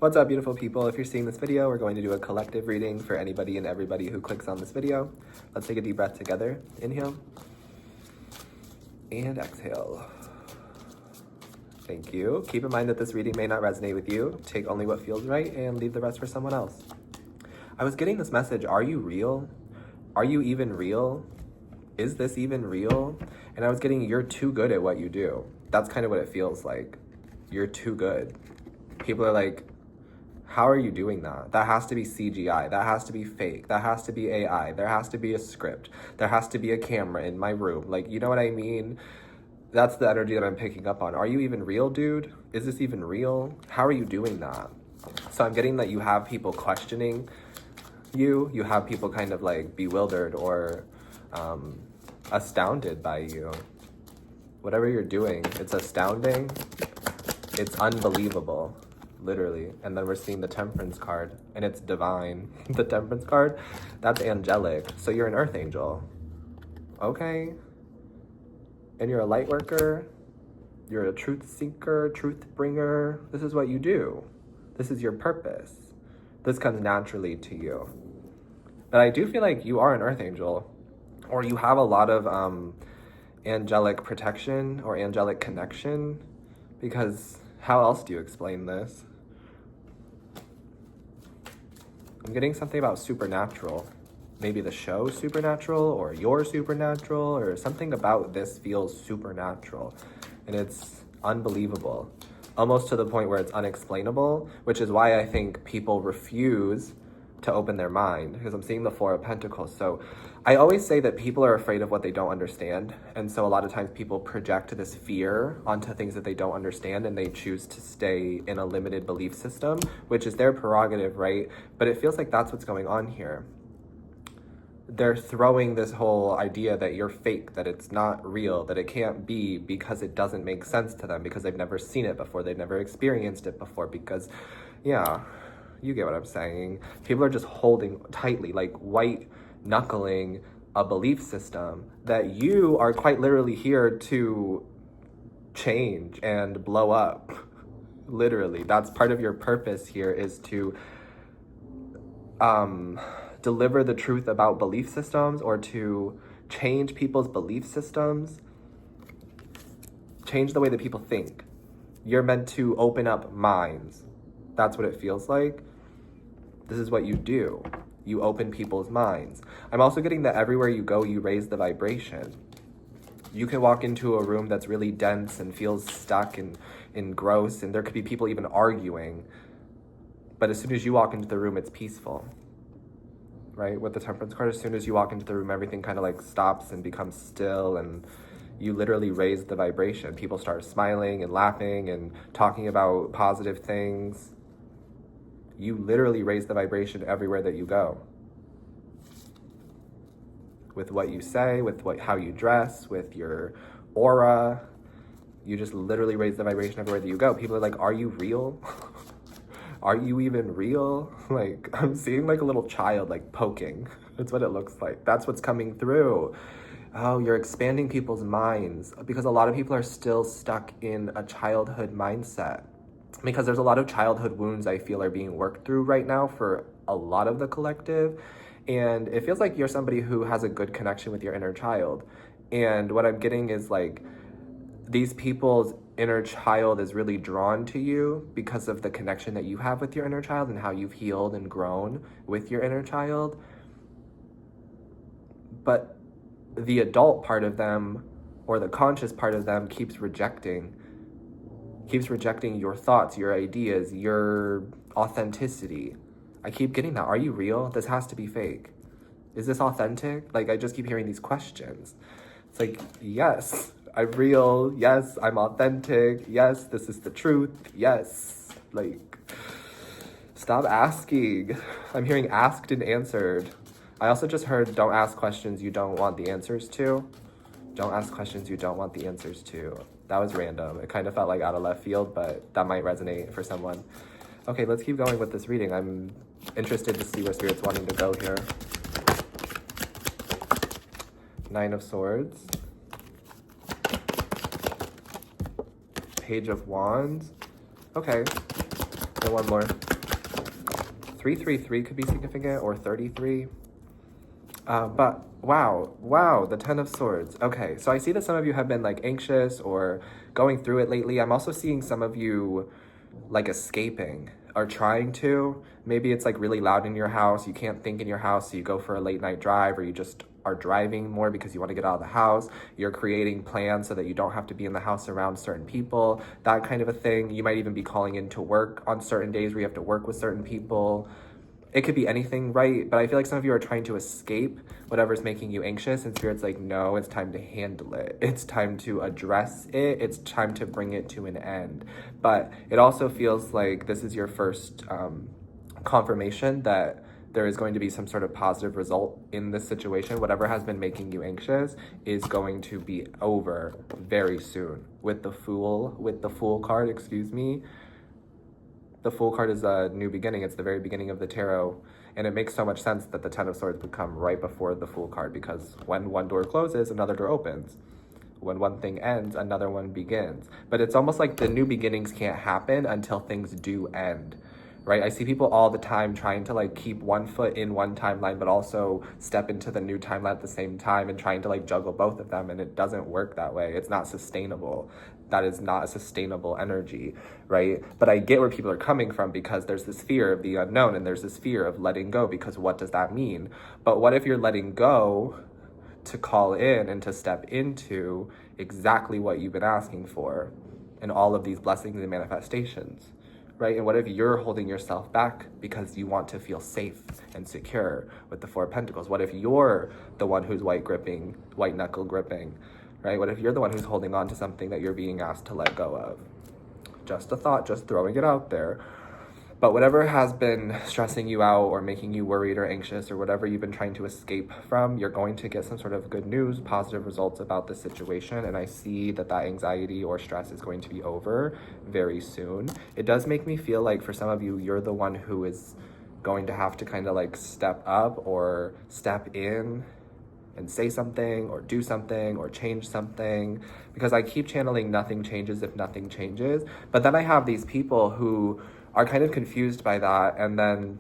What's up, beautiful people? If you're seeing this video, we're going to do a collective reading for anybody and everybody who clicks on this video. Let's take a deep breath together. Inhale and exhale. Thank you. Keep in mind that this reading may not resonate with you. Take only what feels right and leave the rest for someone else. I was getting this message, are you real? Are you even real? Is this even real? And I was getting, you're too good at what you do. That's kind of what it feels like. You're too good. People are like, how are you doing that? That has to be CGI. That has to be fake. That has to be AI. There has to be a script. There has to be a camera in my room. Like, you know what I mean? That's the energy that I'm picking up on. Are you even real, dude? Is this even real? How are you doing that? So I'm getting that you have people questioning you. You have people kind of like bewildered or astounded by you. Whatever you're doing, it's astounding. It's unbelievable. Literally. And then we're seeing the Temperance card, and it's divine. The Temperance card, that's angelic. So you're an earth angel. Okay. And you're a light worker. You're a truth seeker, truth bringer. This is what you do. This is your purpose. This comes naturally to you. But I do feel like you are an earth angel, or you have a lot of angelic protection or angelic connection, because how else do you explain this? I'm getting something about supernatural. Maybe the show Supernatural, or you're supernatural, or something about this feels supernatural. And it's unbelievable. Almost to the point where it's unexplainable, which is why I think people refuse to open their mind, because I'm seeing the Four of Pentacles. So I always say that people are afraid of what they don't understand. And so a lot of times people project this fear onto things that they don't understand, and they choose to stay in a limited belief system, which is their prerogative, right? But it feels like that's what's going on here. They're throwing this whole idea that you're fake, that it's not real, that it can't be, because it doesn't make sense to them, because they've never seen it before, they've never experienced it before, because, yeah, you get what I'm saying. People are just holding tightly, like white knuckling a belief system that you are quite literally here to change and blow up. Literally, that's part of your purpose here, is to deliver the truth about belief systems, or to change people's belief systems, change the way that people think. You're meant to open up minds. That's what it feels like. This is what you do. You open people's minds. I'm also getting that everywhere you go, you raise the vibration. You can walk into a room that's really dense and feels stuck and gross, and there could be people even arguing. But as soon as you walk into the room, it's peaceful. Right? With the Temperance card, as soon as you walk into the room, everything kind of like stops and becomes still, and you literally raise the vibration. People start smiling and laughing and talking about positive things. You literally raise the vibration everywhere that you go. With what you say, with how you dress, with your aura. You just literally raise the vibration everywhere that you go. People are like, are you real? Are you even real? Like, I'm seeing like a little child like poking. That's what it looks like. That's what's coming through. Oh, you're expanding people's minds, because a lot of people are still stuck in a childhood mindset. Because there's a lot of childhood wounds I feel are being worked through right now for a lot of the collective. And it feels like you're somebody who has a good connection with your inner child. And what I'm getting is like, these people's inner child is really drawn to you because of the connection that you have with your inner child and how you've healed and grown with your inner child. But the adult part of them, or the conscious part of them, keeps rejecting your thoughts, your ideas, your authenticity. I keep getting that. Are you real? This has to be fake. Is this authentic? Like, I just keep hearing these questions. It's like, yes, I'm real. Yes, I'm authentic. Yes, this is the truth. Yes. Like, stop asking. I'm hearing asked and answered. I also just heard, don't ask questions you don't want the answers to. Don't ask questions you don't want the answers to. That was random. It kind of felt like out of left field, but that might resonate for someone. Okay, let's keep going with this reading. I'm interested to see where Spirit's wanting to go here. Nine of Swords. Page of Wands. Okay. And one more. 333 could be significant, or 33. But wow, the Ten of Swords. Okay, so I see that some of you have been like anxious or going through it lately. I'm also seeing some of you like escaping or trying to. Maybe it's like really loud in your house. You can't think in your house, so you go for a late night drive, or you just are driving more because you want to get out of the house. You're creating plans so that you don't have to be in the house around certain people, that kind of a thing. You might even be calling in to work on certain days where you have to work with certain people. It could be anything, right? But I feel like some of you are trying to escape whatever's making you anxious, and Spirit's like, no, it's time to handle it. It's time to address it. It's time to bring it to an end. But it also feels like this is your first confirmation that there is going to be some sort of positive result in this situation. Whatever has been making you anxious is going to be over very soon. With the Fool card, excuse me. The Fool card is a new beginning. It's the very beginning of the tarot. And it makes so much sense that the Ten of Swords would come right before the Fool card, because when one door closes, another door opens. When one thing ends, another one begins. But it's almost like the new beginnings can't happen until things do end, right? I see people all the time trying to like keep one foot in one timeline, but also step into the new timeline at the same time, and trying to like juggle both of them. And it doesn't work that way. It's not sustainable. That is not a sustainable energy, right? But I get where people are coming from, because there's this fear of the unknown, and there's this fear of letting go, because what does that mean? But what if you're letting go to call in and to step into exactly what you've been asking for, and all of these blessings and manifestations, right? And what if you're holding yourself back because you want to feel safe and secure with the Four of Pentacles? What if you're the one who's white knuckle gripping, right? What if you're the one who's holding on to something that you're being asked to let go of? Just a thought, just throwing it out there. But whatever has been stressing you out or making you worried or anxious, or whatever you've been trying to escape from, you're going to get some sort of good news, positive results about the situation. And I see that that anxiety or stress is going to be over very soon. It does make me feel like for some of you, you're the one who is going to have to kind of like step up or step in and say something or do something or change something, because I keep channeling nothing changes if nothing changes. But then I have these people who are kind of confused by that, and then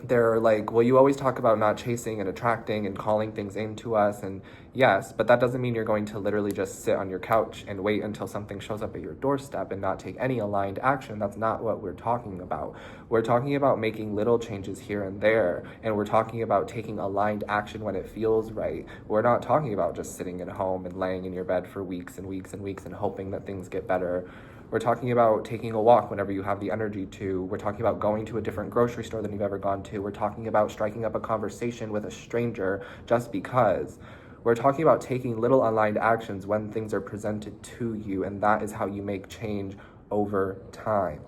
they're like, well, you always talk about not chasing and attracting and calling things into us, and yes, but that doesn't mean you're going to literally just sit on your couch and wait until something shows up at your doorstep and not take any aligned action. That's not what we're talking about. We're talking about making little changes here and there, and we're talking about taking aligned action when it feels right. We're not talking about just sitting at home and laying in your bed for weeks and weeks and weeks and hoping that things get better. We're talking about taking a walk whenever you have the energy to. We're talking about going to a different grocery store than you've ever gone to. We're talking about striking up a conversation with a stranger just because. We're talking about taking little aligned actions when things are presented to you, and that is how you make change over time.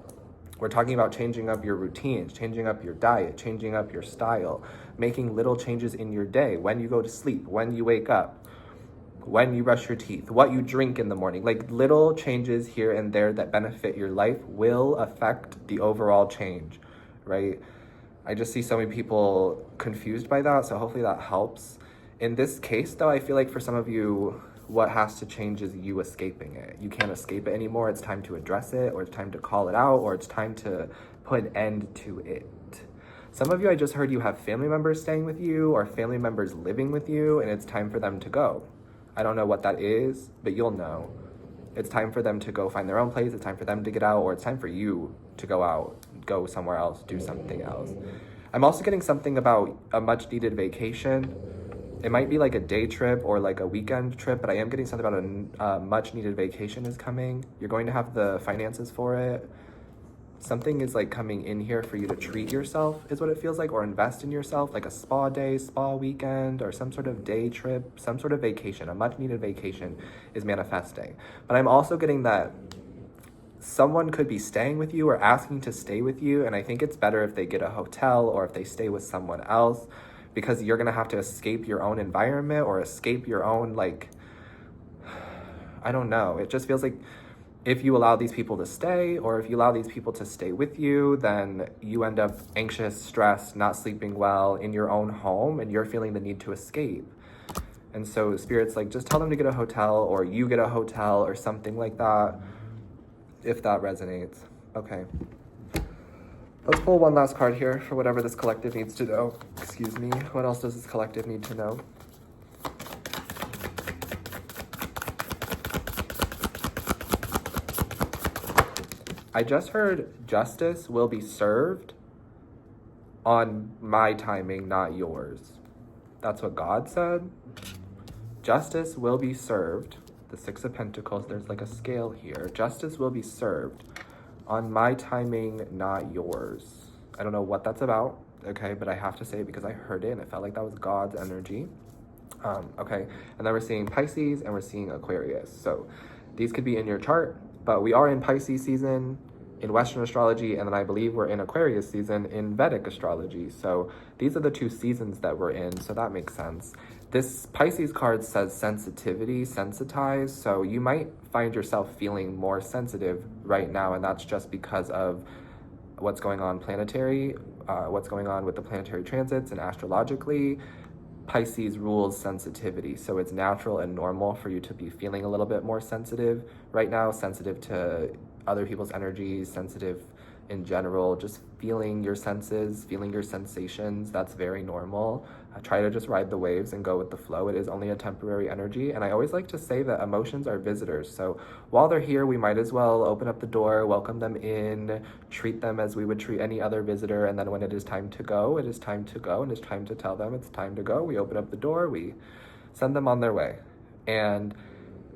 We're talking about changing up your routines, changing up your diet, changing up your style, making little changes in your day, when you go to sleep, when you wake up, when you brush your teeth, what you drink in the morning. Like little changes here and there that benefit your life will affect the overall change, right? I just see so many people confused by that, so hopefully that helps. In this case, though, I feel like for some of you, what has to change is you escaping it. You can't escape it anymore. It's time to address it, or it's time to call it out, or it's time to put an end to it. Some of you, I just heard you have family members staying with you or family members living with you, and it's time for them to go. I don't know what that is, but you'll know. It's time for them to go find their own place. It's time for them to get out, or it's time for you to go out, go somewhere else, do something else. I'm also getting something about a much needed vacation. It might be like a day trip or like a weekend trip, but I am getting something about a much needed vacation is coming. You're going to have the finances for it. Something is like coming in here for you to treat yourself is what it feels like, or invest in yourself, like a spa day, spa weekend, or some sort of day trip, some sort of vacation. A much needed vacation is manifesting. But I'm also getting that someone could be staying with you or asking to stay with you, and I think it's better if they get a hotel or if they stay with someone else, because you're gonna have to escape your own environment or escape your own, like, I don't know. It just feels like if you allow these people to stay, or if you allow these people to stay with you, then you end up anxious, stressed, not sleeping well in your own home, and you're feeling the need to escape. And so Spirit's like, just tell them to get a hotel, or you get a hotel, or something like that, if that resonates. Okay. Let's pull one last card here for whatever this collective needs to know. Excuse me. What else does this collective need to know? I just heard justice will be served on my timing, not yours. That's what God said. Justice will be served. The Six of Pentacles, there's like a scale here. Justice will be served on my timing, not yours. I don't know what that's about, okay, but I have to say it because I heard it and it felt like that was God's energy. Okay, and then we're seeing Pisces and we're seeing Aquarius. So these could be in your chart, but we are in Pisces season in Western astrology, and then I believe we're in Aquarius season in Vedic astrology. So these are the two seasons that we're in, so that makes sense. This Pisces card says sensitivity, sensitized, so you might find yourself feeling more sensitive right now, and that's just because of what's going on planetary, what's going on with the planetary transits and astrologically. Pisces rules sensitivity, so it's natural and normal for you to be feeling a little bit more sensitive right now, sensitive to other people's energies, sensitive in general, just feeling your senses, feeling your sensations. That's very normal. Try to just ride the waves and go with the flow. It is only a temporary energy. And I always like to say that emotions are visitors. So while they're here, we might as well open up the door, welcome them in, treat them as we would treat any other visitor. And then when it is time to go, it is time to go. And it's time to tell them it's time to go. We open up the door, we send them on their way. And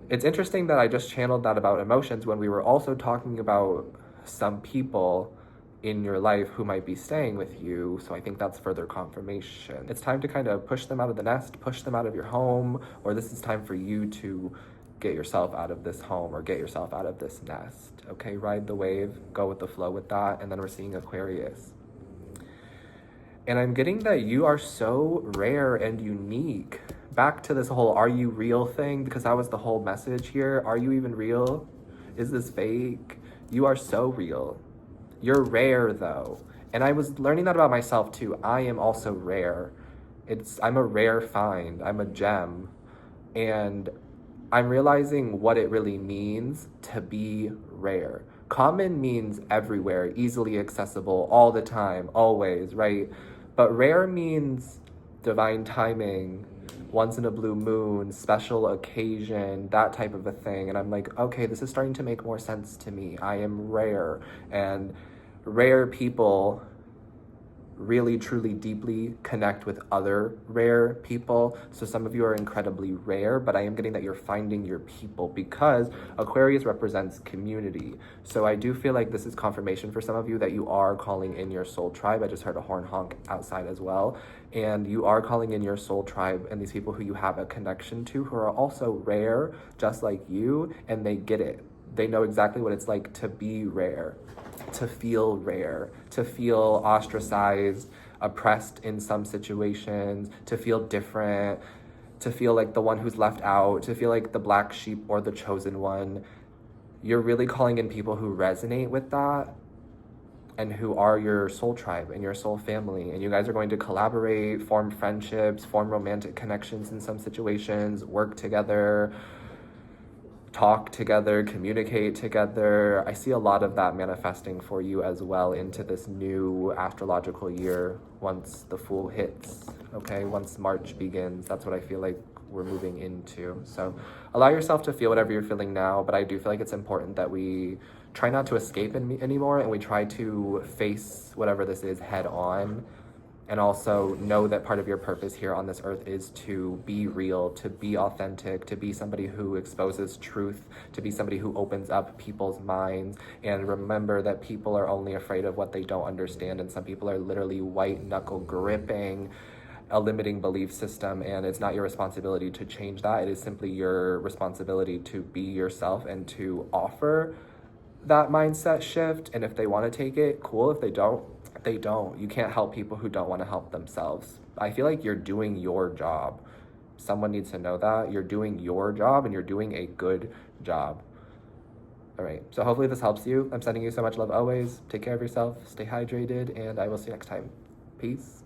it's interesting that I just channeled that about emotions when we were also talking about some people in your life who might be staying with you. So I think that's further confirmation. It's time to kind of push them out of the nest, push them out of your home, or this is time for you to get yourself out of this home or get yourself out of this nest. Okay, ride the wave, go with the flow with that. And then we're seeing Aquarius. And I'm getting that you are so rare and unique. Back to this whole are you real thing, because that was the whole message here. Are you even real? Is this fake? You are so real. You're rare though. And I was learning that about myself too. I am also rare. I'm a rare find. I'm a gem. And I'm realizing what it really means to be rare. Common means everywhere, easily accessible, all the time, always, right? But rare means divine timing, once in a blue moon, special occasion, that type of a thing. And I'm like, okay, this is starting to make more sense to me. I am rare, and rare people really, truly, deeply connect with other rare people. So some of you are incredibly rare, but I am getting that you're finding your people because Aquarius represents community. So I do feel like this is confirmation for some of you that you are calling in your soul tribe. I just heard a horn honk outside as well. And you are calling in your soul tribe and these people who you have a connection to who are also rare, just like you, and they get it. They know exactly what it's like to be rare, to feel rare, to feel ostracized, oppressed in some situations, to feel different, to feel like the one who's left out, to feel like the black sheep or the chosen one. You're really calling in people who resonate with that and who are your soul tribe and your soul family. And you guys are going to collaborate, form friendships, form romantic connections in some situations, work together, talk together, communicate together. I see a lot of that manifesting for you as well into this new astrological year once the Fool hits, okay? Once March begins, that's what I feel like we're moving into. So allow yourself to feel whatever you're feeling now, but I do feel like it's important that we try not to escape anymore and we try to face whatever this is head on. And also know that part of your purpose here on this earth is to be real, to be authentic, to be somebody who exposes truth, to be somebody who opens up people's minds. And remember that people are only afraid of what they don't understand. And some people are literally white knuckle gripping a limiting belief system. And it's not your responsibility to change that. It is simply your responsibility to be yourself and to offer that mindset shift. And if they want to take it, cool. If they don't, they don't. You can't help people who don't want to help themselves. I feel like you're doing your job. Someone needs to know that. You're doing your job and you're doing a good job. All right, so hopefully this helps you. I'm sending you so much love always. Take care of yourself, stay hydrated, and I will see you next time. Peace.